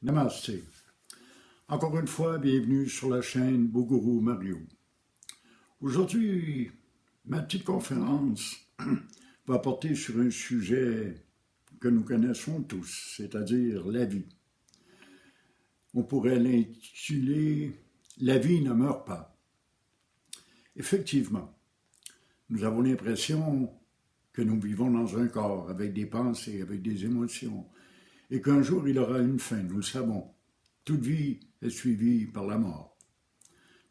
Namasté. Encore une fois, bienvenue sur la chaîne Boguru Mario. Aujourd'hui, ma petite conférence va porter sur un sujet que nous connaissons tous, c'est-à-dire la vie. On pourrait l'intituler « La vie ne meurt pas ». Effectivement, nous avons l'impression que nous vivons dans un corps, avec des pensées, avec des émotions, et qu'un jour il aura une fin, nous le savons. Toute vie est suivie par la mort.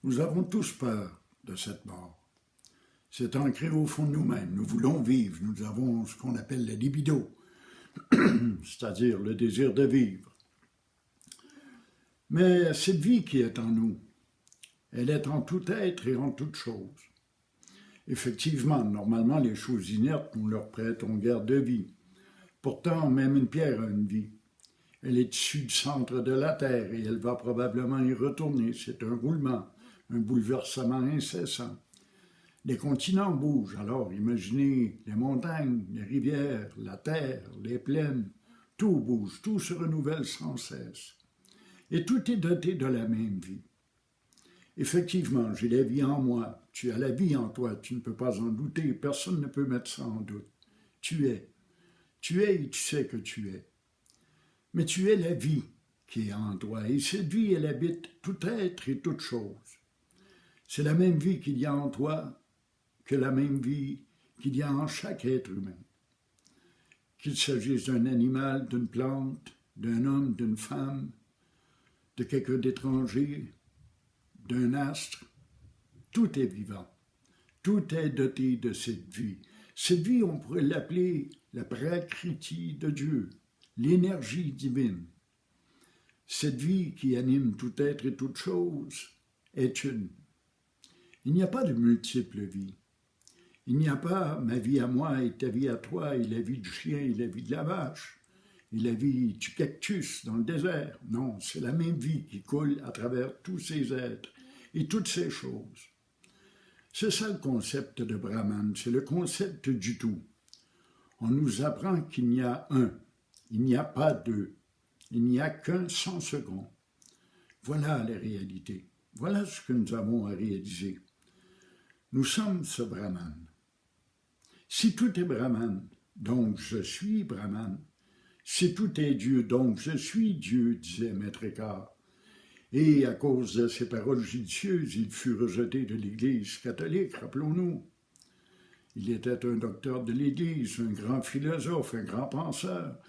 Nous avons tous peur de cette mort. C'est ancré au fond de nous-mêmes. Nous voulons vivre. Nous avons ce qu'on appelle la libido, c'est-à-dire le désir de vivre. Mais cette vie qui est en nous, elle est en tout être et en toute chose. Effectivement, normalement, les choses inertes, nous leur prêtons garde de vie. Pourtant, même une pierre a une vie. Elle est issue du centre de la Terre et elle va probablement y retourner. C'est un roulement, un bouleversement incessant. Les continents bougent, alors imaginez les montagnes, les rivières, la terre, les plaines. Tout bouge, tout se renouvelle sans cesse. Et tout est doté de la même vie. Effectivement, j'ai la vie en moi, tu as la vie en toi, tu ne peux pas en douter, personne ne peut mettre ça en doute. Tu es et tu sais que tu es. Mais tu es la vie qui est en toi, et cette vie, elle habite tout être et toute chose. C'est la même vie qu'il y a en toi que la même vie qu'il y a en chaque être humain. Qu'il s'agisse d'un animal, d'une plante, d'un homme, d'une femme, de quelqu'un d'étranger, d'un astre, tout est vivant. Tout est doté de cette vie. Cette vie, on pourrait l'appeler la prakriti de Dieu, l'énergie divine. Cette vie qui anime tout être et toute chose est une. Il n'y a pas de multiples vies. Il n'y a pas ma vie à moi et ta vie à toi, et la vie du chien et la vie de la vache, et la vie du cactus dans le désert. Non, c'est la même vie qui coule à travers tous ces êtres et toutes ces choses. C'est ça le concept de Brahman, c'est le concept du tout. On nous apprend qu'il n'y a un, il n'y a pas deux, il n'y a qu'un sans second. Voilà la réalité, voilà ce que nous avons à réaliser. Nous sommes ce Brahman. Si tout est Brahman, donc je suis Brahman. Si tout est Dieu, donc je suis Dieu, disait Maître Eckhart. Et à cause de ces paroles judicieuses, il fut rejeté de l'Église catholique, rappelons-nous. Il était un docteur de l'Église, un grand philosophe, un grand penseur.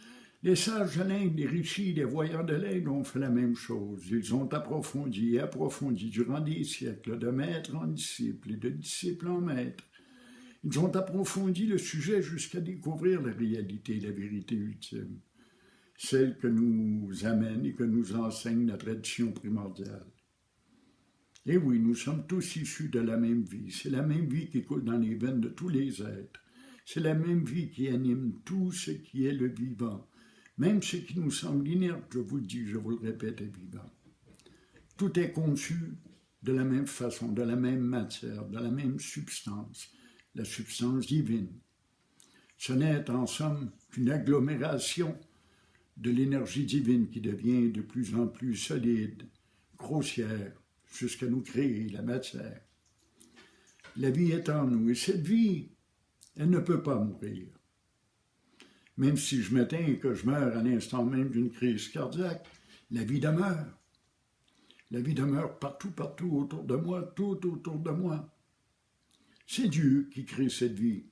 Les sages de l'Inde, les rishis, les voyants de l'Inde ont fait la même chose. Ils ont approfondi et approfondi durant des siècles, de maître en disciple et de disciple en maître. Ils ont approfondi le sujet jusqu'à découvrir la réalité, la vérité ultime, celle que nous amène et que nous enseigne la tradition primordiale. Et oui, nous sommes tous issus de la même vie. C'est la même vie qui coule dans les veines de tous les êtres. C'est la même vie qui anime tout ce qui est le vivant. Même ce qui nous semble inerte, je vous le dis, je vous le répète, est vivant. Tout est conçu de la même façon, de la même matière, de la même substance, la substance divine. Ce n'est en somme qu'une agglomération de l'énergie divine qui devient de plus en plus solide, grossière, jusqu'à nous créer la matière. La vie est en nous, et cette vie, elle ne peut pas mourir. Même si je m'éteins et que je meurs à l'instant même d'une crise cardiaque, la vie demeure. La vie demeure partout, partout autour de moi, tout autour de moi. C'est Dieu qui crée cette vie.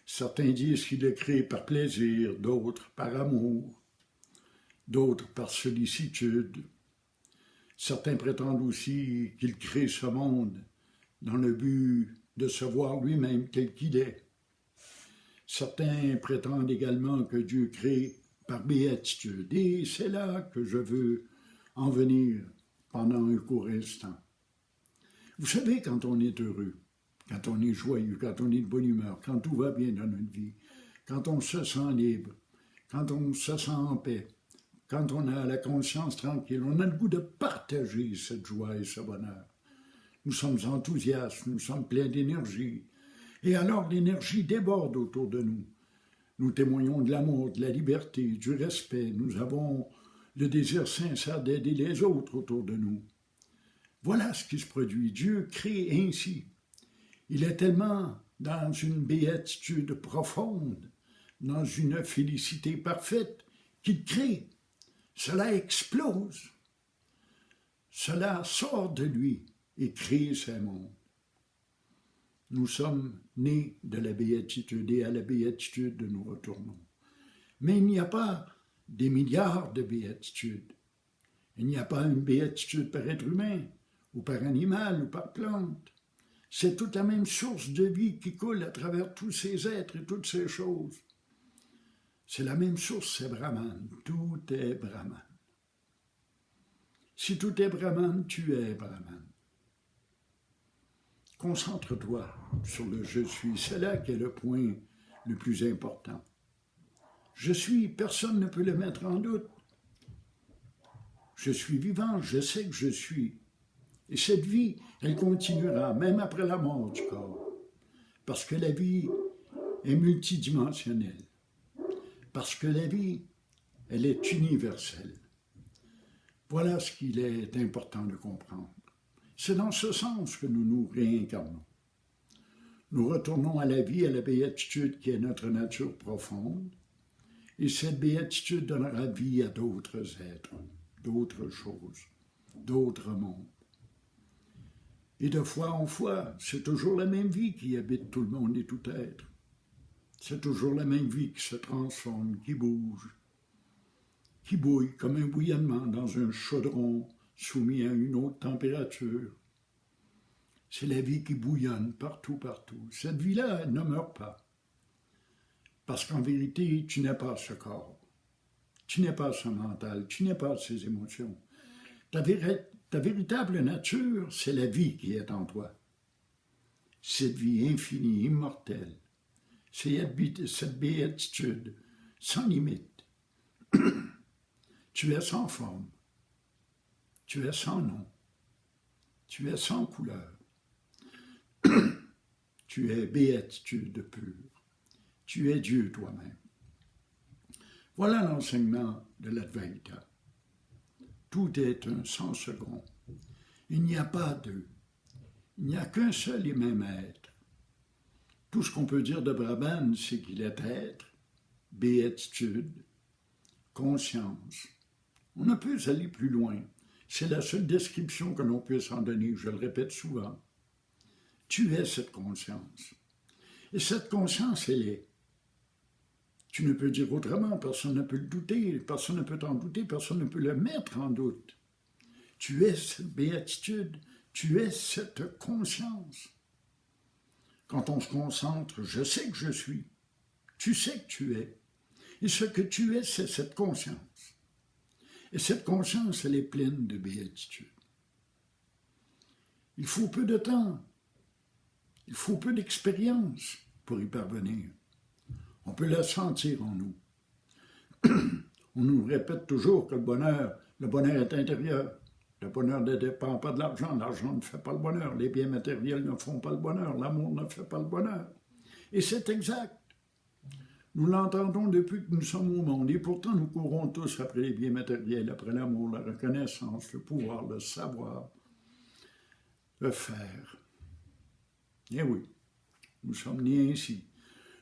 Certains disent qu'il l'a créée par plaisir, d'autres par amour, d'autres par sollicitude. Certains prétendent aussi qu'il crée ce monde dans le but de se voir lui-même tel qu'il est. Certains prétendent également que Dieu crée par béatitude, et c'est là que je veux en venir pendant un court instant. Vous savez, quand on est heureux, quand on est joyeux, quand on est de bonne humeur, quand tout va bien dans notre vie, quand on se sent libre, quand on se sent en paix, quand on a la conscience tranquille, on a le goût de partager cette joie et ce bonheur. Nous sommes enthousiastes, nous sommes pleins d'énergie. Et alors l'énergie déborde autour de nous. Nous témoignons de l'amour, de la liberté, du respect. Nous avons le désir sincère d'aider les autres autour de nous. Voilà ce qui se produit. Dieu crée ainsi. Il est tellement dans une béatitude profonde, dans une félicité parfaite, qu'il crée. Cela explose. Cela sort de lui et crée ce monde. Nous sommes nés de la béatitude et à la béatitude nous retournons. Mais il n'y a pas des milliards de béatitudes. Il n'y a pas une béatitude par être humain, ou par animal, ou par plante. C'est toute la même source de vie qui coule à travers tous ces êtres et toutes ces choses. C'est la même source, c'est Brahman. Tout est Brahman. Si tout est Brahman, tu es Brahman. Concentre-toi sur le « je suis ». C'est là qu'est le point le plus important. Je suis, personne ne peut le mettre en doute. Je suis vivant, je sais que je suis. Et cette vie, elle continuera, même après la mort du corps. Parce que la vie est multidimensionnelle. Parce que la vie, elle est universelle. Voilà ce qu'il est important de comprendre. C'est dans ce sens que nous nous réincarnons. Nous retournons à la vie, à la béatitude qui est notre nature profonde, et cette béatitude donnera vie à d'autres êtres, d'autres choses, d'autres mondes. Et de fois en fois, c'est toujours la même vie qui habite tout le monde et tout être. C'est toujours la même vie qui se transforme, qui bouge, qui bouille comme un bouillonnement dans un chaudron soumis à une haute température. C'est la vie qui bouillonne partout, partout. Cette vie-là, elle ne meurt pas. Parce qu'en vérité, tu n'es pas ce corps. Tu n'es pas ce mental. Tu n'es pas ces émotions. Ta véritable nature, c'est la vie qui est en toi. Cette vie infinie, immortelle. Cette béatitude, sans limite. Tu es sans forme. Tu es sans nom. Tu es sans couleur. Tu es béatitude pure. Tu es Dieu toi-même. Voilà l'enseignement de l'Advaita. Tout est un sans second. Il n'y a pas deux. Il n'y a qu'un seul et même être. Tout ce qu'on peut dire de Brahman, c'est qu'il est être, béatitude, conscience. On ne peut aller plus loin. C'est la seule description que l'on puisse en donner, je le répète souvent. Tu es cette conscience. Et cette conscience, elle est. Tu ne peux dire autrement, personne ne peut le douter, personne ne peut t'en douter, personne ne peut le mettre en doute. Tu es cette béatitude, tu es cette conscience. Quand on se concentre, je sais que je suis, tu sais que tu es. Et ce que tu es, c'est cette conscience. Et cette conscience, elle est pleine de béatitude. Il faut peu de temps, il faut peu d'expérience pour y parvenir. On peut la sentir en nous. On nous répète toujours que le bonheur est intérieur. Le bonheur ne dépend pas de l'argent ne fait pas le bonheur, les biens matériels ne font pas le bonheur, l'amour ne fait pas le bonheur. Et c'est exact. Nous l'entendons depuis que nous sommes au monde, et pourtant nous courons tous après les biens matériels, après l'amour, la reconnaissance, le pouvoir, le savoir, le faire. Eh oui, nous sommes nés ainsi.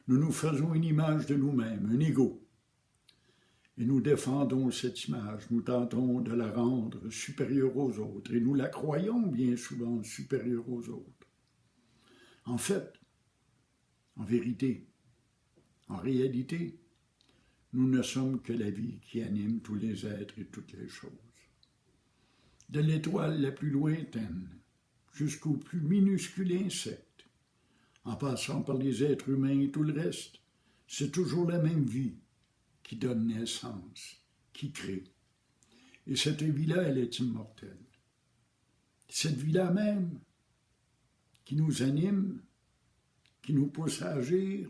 Nous nous faisons une image de nous-mêmes, un ego. Et nous défendons cette image, nous tentons de la rendre supérieure aux autres, et nous la croyons bien souvent supérieure aux autres. En fait, en vérité, en réalité, nous ne sommes que la vie qui anime tous les êtres et toutes les choses. De l'étoile la plus lointaine jusqu'au plus minuscule insecte, en passant par les êtres humains et tout le reste, c'est toujours la même vie qui donne naissance, qui crée. Et cette vie-là, elle est immortelle. Cette vie-là même, qui nous anime, qui nous pousse à agir,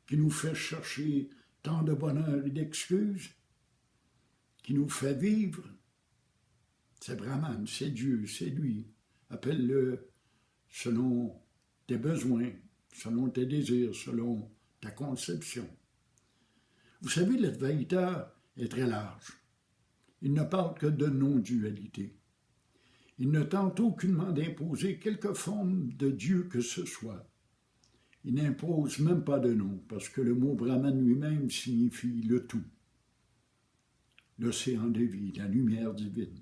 qui nous fait chercher tant de bonheur et d'excuses, qui nous fait vivre, c'est Brahman, c'est Dieu, c'est lui. Appelle-le selon tes besoins, selon tes désirs, selon ta conception. Vous savez, l'Advaita est très large. Il ne parle que de non-dualité. Il ne tente aucunement d'imposer quelque forme de Dieu que ce soit. Il n'impose même pas de nom, parce que le mot Brahman lui-même signifie le tout, l'océan de vie, la lumière divine.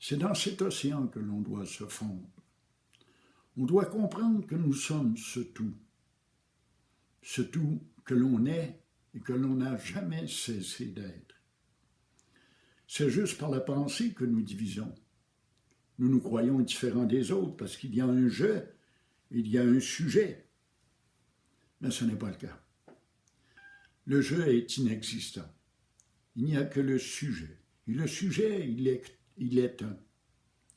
C'est dans cet océan que l'on doit se fondre. On doit comprendre que nous sommes ce tout que l'on est et que l'on n'a jamais cessé d'être. C'est juste par la pensée que nous divisons. Nous nous croyons différents des autres parce qu'il y a un je, il y a un sujet. Mais ce n'est pas le cas. Le je est inexistant. Il n'y a que le sujet. Et le sujet, il est un.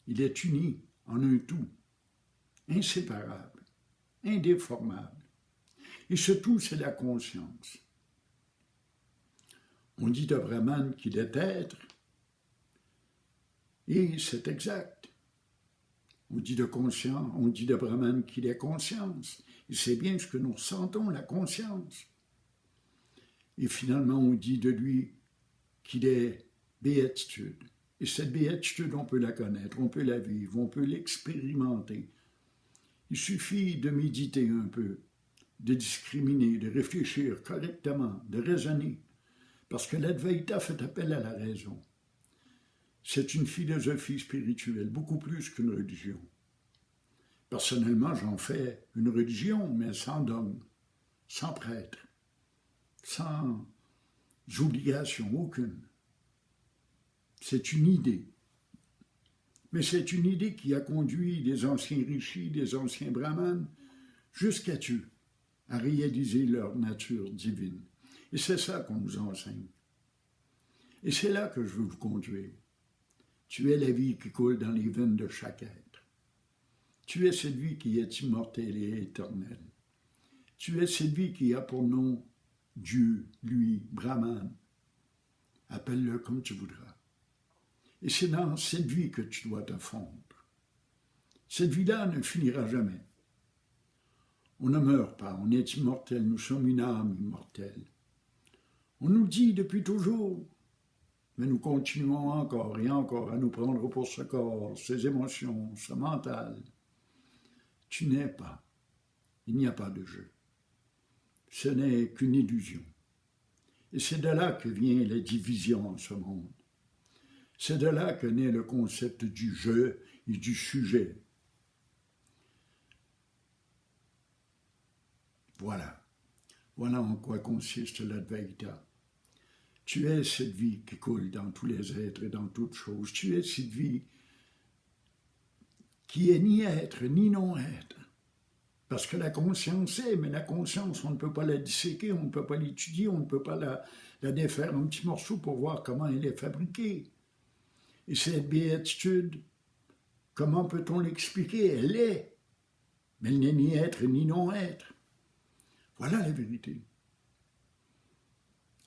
Il est uni en un tout, inséparable, indéformable. Et ce tout, c'est la conscience. On dit de Brahman qu'il est être, et c'est exact. On dit de Brahman qu'il est conscience, et c'est bien ce que nous ressentons, la conscience. Et finalement, on dit de lui qu'il est béatitude. Et cette béatitude, on peut la connaître, on peut la vivre, on peut l'expérimenter. Il suffit de méditer un peu, de discriminer, de réfléchir correctement, de raisonner, parce que l'Advaita fait appel à la raison. C'est une philosophie spirituelle, beaucoup plus qu'une religion. Personnellement, j'en fais une religion, mais sans dogme, sans prêtre, sans obligation aucune. C'est une idée. Mais c'est une idée qui a conduit les anciens rishis, les anciens brahmanes, jusqu'à Dieu, à réaliser leur nature divine. Et c'est ça qu'on nous enseigne. Et c'est là que je veux vous conduire. Tu es la vie qui coule dans les veines de chaque être. Tu es cette vie qui est immortelle et éternelle. Tu es cette vie qui a pour nom Dieu, lui, Brahman. Appelle-le comme tu voudras. Et c'est dans cette vie que tu dois te fondre. Cette vie-là ne finira jamais. On ne meurt pas, on est immortel, nous sommes une âme immortelle. On nous dit depuis toujours, mais nous continuons encore et encore à nous prendre pour ce corps, ces émotions, ce mental. Tu n'es pas, il n'y a pas de jeu. Ce n'est qu'une illusion. Et c'est de là que vient la division en ce monde. C'est de là que naît le concept du je et du sujet. Voilà. Voilà en quoi consiste l'Advaita. Tu es cette vie qui coule dans tous les êtres et dans toutes choses. Tu es cette vie qui est ni être ni non-être. Parce que la conscience est, mais la conscience, on ne peut pas la disséquer, on ne peut pas l'étudier, on ne peut pas la défaire en petits morceaux pour voir comment elle est fabriquée. Et cette béatitude, comment peut-on l'expliquer? Elle est, mais elle n'est ni être ni non-être. Voilà la vérité.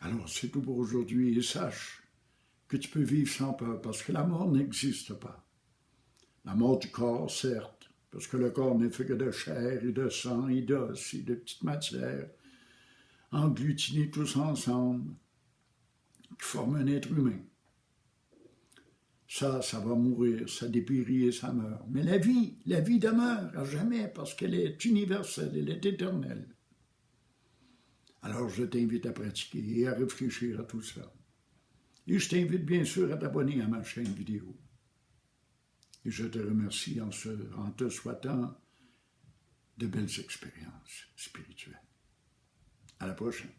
Alors c'est tout pour aujourd'hui et sache que tu peux vivre sans peur parce que la mort n'existe pas. La mort du corps, certes, parce que le corps n'est fait que de chair et de sang et d'os et de petites matières englutinés tous ensemble qui forment un être humain. Ça va mourir, ça dépérit et ça meurt. Mais la vie demeure à jamais parce qu'elle est universelle, elle est éternelle. Alors je t'invite à pratiquer et à réfléchir à tout ça. Et je t'invite bien sûr à t'abonner à ma chaîne vidéo. Et je te remercie en te souhaitant de belles expériences spirituelles. À la prochaine.